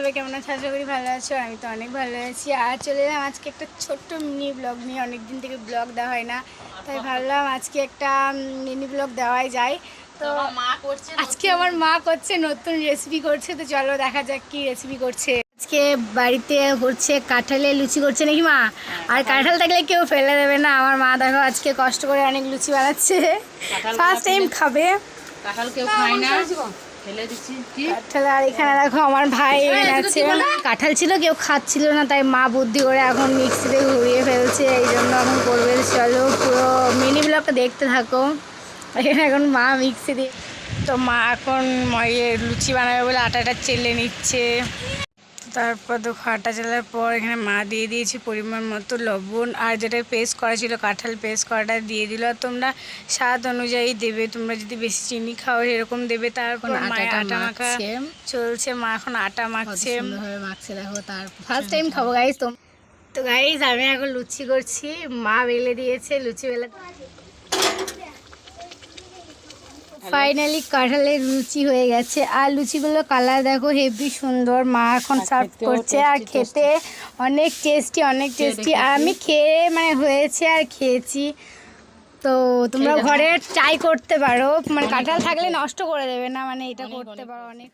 সবাই কেমন আছে? আশা করি ভালো আছো। আমি তো অনেক ভালো আছি। আর চলে এলাম আজকে একটা ছোট্ট মিনি ব্লগ নিয়ে। অনেক দিন থেকে ব্লগ দেওয়া হয় না, তাই ভাবলাম আজকে একটা মিনি ব্লগ দেওয়াই যায়। তো আজকে আমার মা করছে নতুন রেসিপি করছে, তো চলো দেখা যাক কি রেসিপি করছে। আজকে বাড়িতে হচ্ছে কাঁঠালের লুচি করছে নাকি মা? আর কাঁঠাল থাকলে কেউ ফেলে দেবে না। আমার মা দেখো আজকে কষ্ট করে অনেক লুচি বানাচ্ছে, ফার্স্ট টাইম খাবে। কাঁঠাল কেউ খায় না, ফেলে দিচ্ছি। কি কাঁঠাল? আর এখানে দেখো আমার ভাই আছে, কাঁঠাল ছিল কেউ খাচ্ছিল না, তাই মা বুদ্ধি করে এখন মিক্সিতে ঘুরিয়ে ফেলছে, এই জন্য এখন করবে। চলো পুরো মিনি ব্লগটা দেখতে থাকো। এখানে এখন মা মিক্সি দিয়ে, তো মা এখন লুচি বানাবে বলে আটাটা চেলে নিচ্ছে। তারপর দেখো আটা চালার পর এখানে মা দিয়ে দিয়েছে পরিমাণ মতো লবণ, আর যেটা পেস্ট করা ছিল কাঁঠাল পেস্ট করাটা দিয়ে দিল। তোমরা স্বাদ অনুযায়ী দেবে, তোমরা যদি বেশি চিনি খাও এরকম দেবে। তারপর মায়ের আটা মাখা চলছে, মা এখন আটা মাখছে, মাখছে দেখো। তার ফার্স্ট টাইম খাবো গাইজ। তো গাইজ আমি এখন লুচি করছি, মা বেলে দিয়েছে লুচি বেলা। ফাইনালি কাঁঠালের লুচি হয়ে গেছে, আর লুচিগুলো কালার দেখো হেভি সুন্দর। মা এখন সার্ভ করছে, আর খেতে অনেক টেস্টি, অনেক টেস্টি। আর আমি খেয়ে মানে হয়েছে আর খেয়েছি। তো তোমরা ঘরে ট্রাই করতে পারো, মানে কাঁঠাল থাকলে নষ্ট করে দেবে না, মানে এটা করতে পারো অনেক।